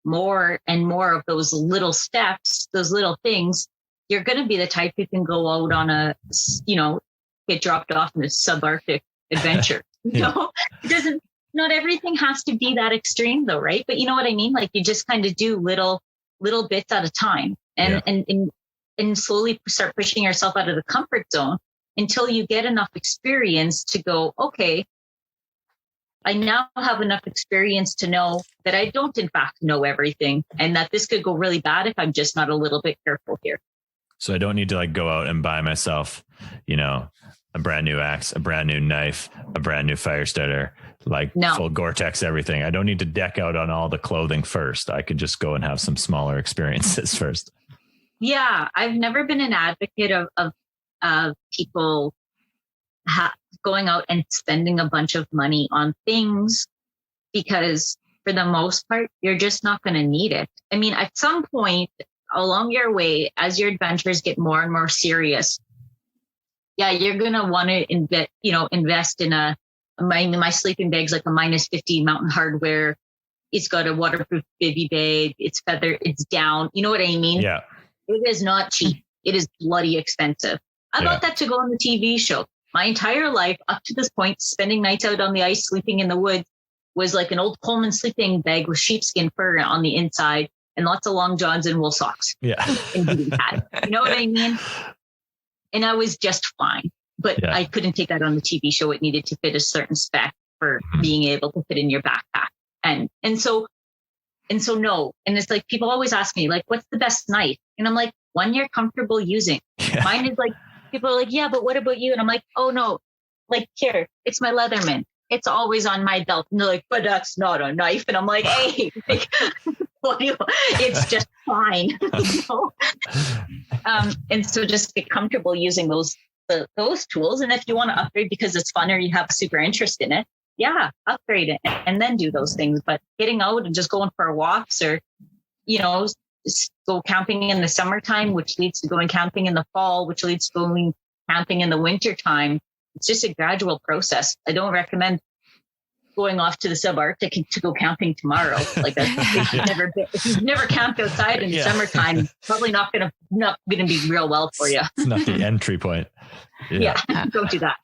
more and more of those little steps, those little things, you're going to be the type who can go out on get dropped off in a subarctic adventure. Not everything has to be that extreme though, right? But you know what I mean? Like, you just kind of do little bits at a time, and slowly start pushing yourself out of the comfort zone until you get enough experience to go, okay, I now have enough experience to know that I don't in fact know everything, and that this could go really bad if I'm just not a little bit careful here. So I don't need to like go out and buy myself, a brand new axe, a brand new knife, a brand new fire starter, full Gore-Tex, everything. I don't need to deck out on all the clothing first. I could just go and have some smaller experiences first. Yeah, I've never been an advocate of people going out and spending a bunch of money on things, because for the most part, you're just not going to need it. I mean, at some point along your way, as your adventures get more and more serious, yeah, you're going to want to invest in my sleeping bag's like a -50 Mountain Hardwear. It's got a waterproof baby bag. It's feather. It's down. You know what I mean? Yeah. It is not cheap. It is bloody expensive. I bought that to go on the TV show. My entire life up to this point, spending nights out on the ice, sleeping in the woods, was like an old Coleman sleeping bag with sheepskin fur on the inside and lots of long johns and wool socks. Yeah. And booty pad. You know what I mean? And I was just fine, but I couldn't take that on the TV show. It needed to fit a certain spec for being able to fit in your backpack. And so no. And it's like, people always ask me, like, what's the best knife? And I'm like, one you're comfortable using. Yeah. Mine is like, people are like, yeah, but what about you? And I'm like, oh no, like, here, it's my Leatherman. It's always on my belt. And they're like, but that's not a knife. And I'm like, hey, like, it's just fine. And so just get comfortable using those tools. And if you want to upgrade because it's fun or you have super interest in it, upgrade it and then do those things. But getting out and just going for walks, or, just go camping in the summertime, which leads to going camping in the fall, which leads to going camping in the wintertime. It's just a gradual process. I don't recommend going off to the subarctic to go camping tomorrow. Like if you've never camped outside in the summertime, probably not gonna be real well for you. It's not the entry point. Yeah. Don't do that.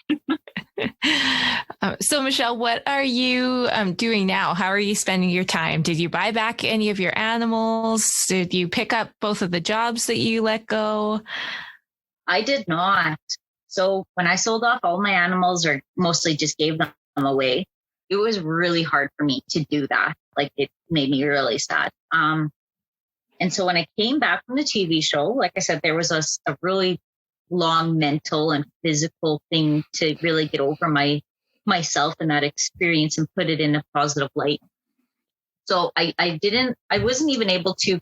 So Michelle, what are you doing now? How are you spending your time? Did you buy back any of your animals? Did you pick up both of the jobs that you let go? I did not. So when I sold off all my animals, or mostly just gave them away, it was really hard for me to do that. Like, it made me really sad. And so when I came back from the TV show, like I said, there was a really long mental and physical thing to really get over myself and that experience and put it in a positive light. So I wasn't even able to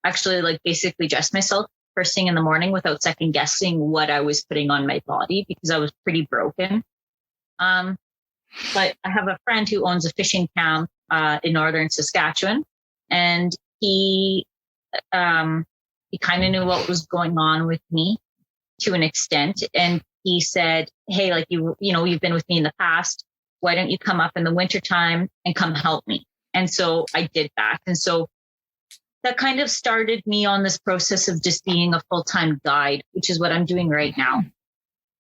actually, like, basically dress myself first thing in the morning without second guessing what I was putting on my body, because I was pretty broken. But I have a friend who owns a fishing camp in northern Saskatchewan, and he kind of knew what was going on with me to an extent. And he said, hey, like, you've been with me in the past. Why don't you come up in the wintertime and come help me? And so I did that. And so that kind of started me on this process of just being a full-time guide, which is what I'm doing right now.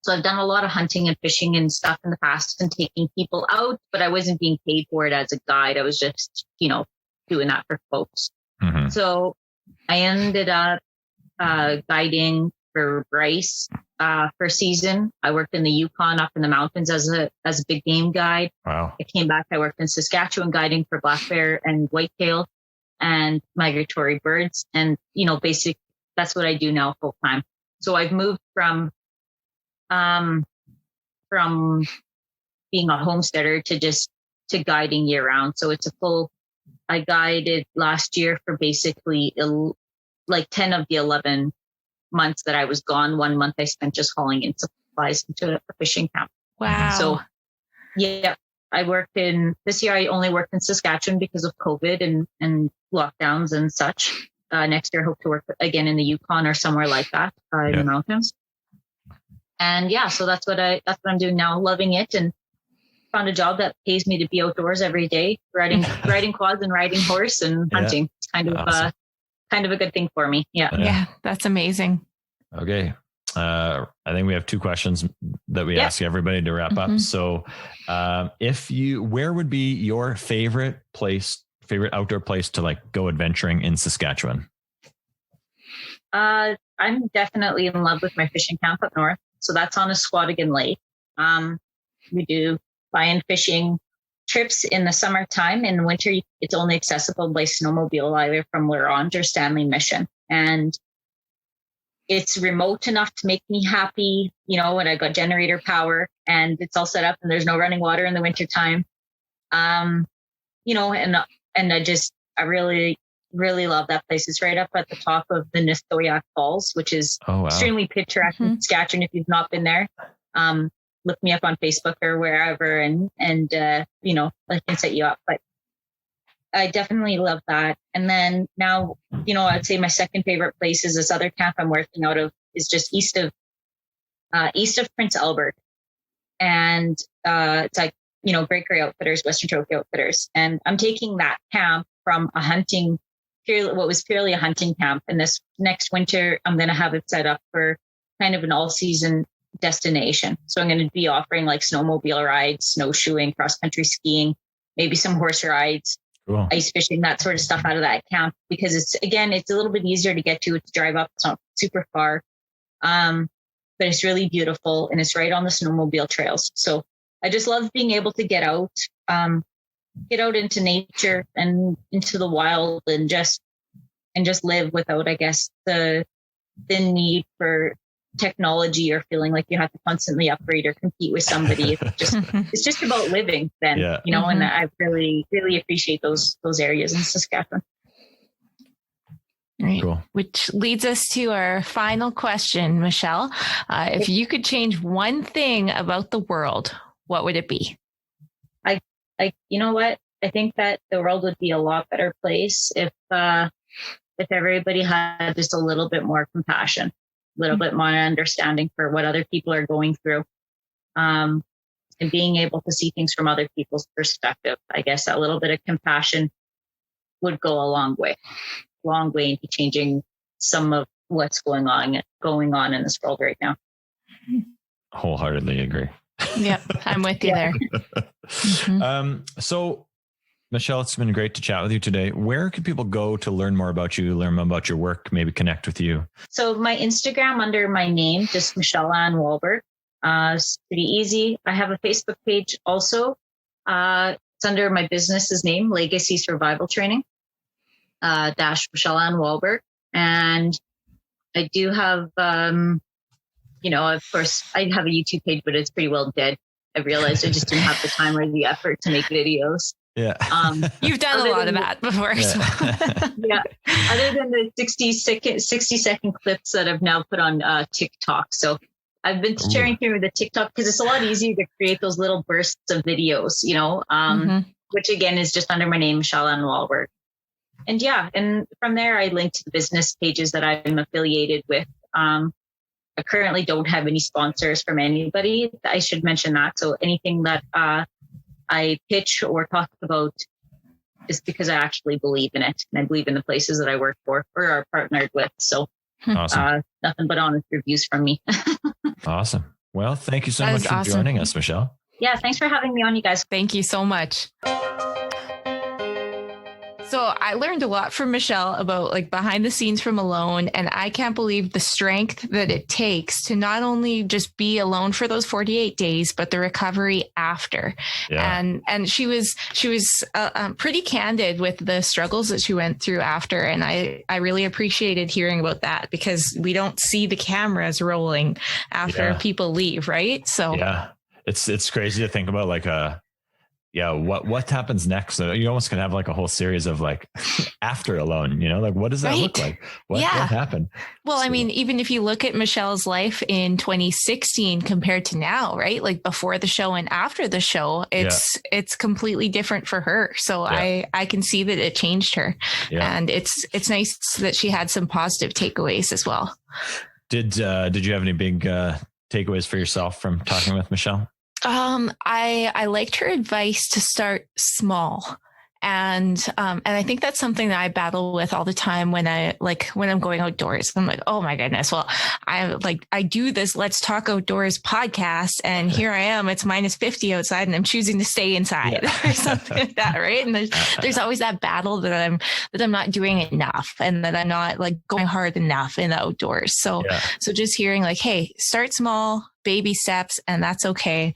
So I've done a lot of hunting and fishing and stuff in the past and taking people out, but I wasn't being paid for it as a guide. I was just, doing that for folks. Mm-hmm. So I ended up guiding for Bryce for a season. I worked in the Yukon up in the mountains as a big game guide. Wow. I came back. I worked in Saskatchewan guiding for black bear and whitetail and migratory birds. And, that's what I do now full time. So I've moved from being a homesteader to guiding year round. So it's I guided last year for basically like 10 of the 11 months that I was gone. 1 month I spent just hauling in supplies into a fishing camp. Wow. So yeah, this year I only worked in Saskatchewan because of COVID and lockdowns and such. Next year I hope to work again in the Yukon or somewhere like that in the mountains. And so that's what I'm doing now, loving it, and found a job that pays me to be outdoors every day, riding quads and riding horse and hunting. It's kind of awesome. Kind of a good thing for me. Yeah, that's amazing. Okay. I think we have two questions that we ask everybody to wrap up. So, where would be your favorite outdoor place to, like, go adventuring in Saskatchewan? I'm definitely in love with my fishing camp up north. So that's on a Squatigan Lake. We do fly-in fishing trips in the summertime. In the winter, it's only accessible by snowmobile, either from L'Orange or Stanley Mission. And it's remote enough to make me happy, when I got generator power and it's all set up and there's no running water in the wintertime. And I really really love that place. It's right up at the top of the Nistoyak Falls, which is extremely picturesque in Saskatchewan. If you've not been there, look me up on Facebook or wherever, and you know, I can set you up. But I definitely love that. And then now, you know, I'd say my second favorite place is this other camp I'm working out of, is just east of Prince Albert, and it's like, you know, Breakaway Outfitters, Western Trophy Outfitters, and I'm taking that camp from what was purely a hunting camp. And this next winter, I'm going to have it set up for kind of an all-season destination. So I'm going to be offering like snowmobile rides, snowshoeing, cross-country skiing, maybe some horse rides, cool, ice fishing, that sort of stuff out of that camp, because it's a little bit easier to get to. It's drive up. It's not super far. But it's really beautiful, and it's right on the snowmobile trails. So I just love being able to get out into nature and into the wild, and just live without, I guess, the need for technology or feeling like you have to constantly upgrade or compete with somebody. It's just about living then, you know, and I really, really appreciate those areas in Saskatchewan. Right. Cool. Which leads us to our final question, Michelle. If you could change one thing about the world, what would it be? You know what? I think that the world would be a lot better place if everybody had just a little bit more compassion, a little bit more understanding for what other people are going through, and being able to see things from other people's perspective. I guess a little bit of compassion would go a long way into changing some of what's going on in this world right now. Wholeheartedly agree. Yeah, I'm with you there. So Michelle, it's been great to chat with you today. Where can people go to learn more about you, learn more about your work, maybe connect with you? So my Instagram under my name, just Michelle Wohlberg. It's pretty easy. I have a Facebook page also. It's under my business's name, Legacy Survival Training. Michelle Wohlberg. And I do have, you know, of course I have a YouTube page, but it's pretty well dead. I realized I just didn't have the time or the effort to make videos. Yeah. You've done a lot of that before. Yeah. So. Yeah. Other than the 60-second clips that I've now put on TikTok. So I've been sharing through the TikTok because it's a lot easier to create those little bursts of videos, you know, which again is just under my name, Michelle Wohlberg. And yeah, and from there, I link to the business pages that I'm affiliated with. I currently don't have any sponsors from anybody. I should mention that. So anything that I pitch or talk about is because I actually believe in it. And I believe in the places that I work for or are partnered with. So awesome. Nothing but honest reviews from me. Awesome. Well, thank you so much for joining us, Michelle. Yeah, thanks for having me on, you guys. Thank you so much. So I learned a lot from Michelle about like behind the scenes from Alone, and I can't believe the strength that it takes to not only just be alone for those 48 days, but the recovery after. Yeah. And she was pretty candid with the struggles that she went through after. And I really appreciated hearing about that because we don't see the cameras rolling after people leave. Right. So yeah, it's crazy to think about like what happens next? You almost can have like a whole series of like after Alone, you know, like what does that look like? What happened? Well, so, I mean, even if you look at Michelle's life in 2016 compared to now, right? Like before the show and after the show, it's completely different for her. So I can see that it changed her, and it's nice that she had some positive takeaways as well. Did you have any big takeaways for yourself from talking with Michelle? I liked her advice to start small. And I think that's something that I battle with all the time when I'm going outdoors. I'm like, oh my goodness. Well, I do this Let's Talk Outdoors podcast, and here I am, it's -50 outside and I'm choosing to stay inside or something like that. Right. And there's always that battle that I'm not doing enough and that I'm not like going hard enough in the outdoors. So just hearing like, hey, start small, baby steps, and that's okay.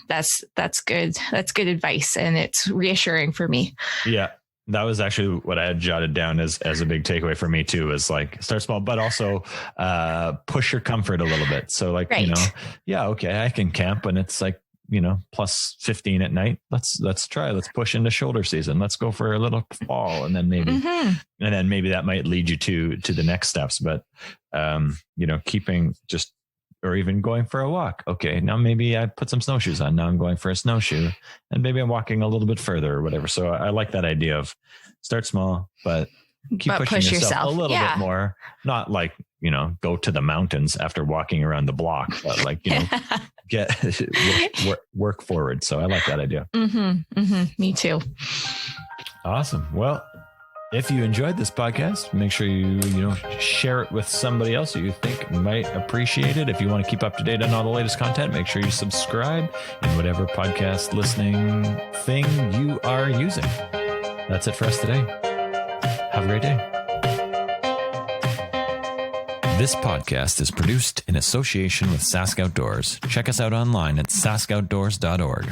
That's good. That's good advice. And it's reassuring for me. Yeah. That was actually what I had jotted down as a big takeaway for me too, is like start small, but also push your comfort a little bit. So like, you know, okay, I can camp, and it's like, plus 15 at night. Let's try. Let's push into shoulder season. Let's go for a little fall, and then maybe that might lead you to the next steps. But keeping just, or even going for a walk. Okay, now maybe I put some snowshoes on. Now I'm going for a snowshoe, and maybe I'm walking a little bit further or whatever. So I like that idea of start small, but keep pushing yourself a little bit more. Not like, go to the mountains after walking around the block, but like, work forward. So I like that idea. Me too. Awesome. Well, if you enjoyed this podcast, make sure you share it with somebody else who you think might appreciate it. If you want to keep up to date on all the latest content, make sure you subscribe in whatever podcast listening thing you are using. That's it for us today. Have a great day. This podcast is produced in association with Sask Outdoors. Check us out online at saskoutdoors.org.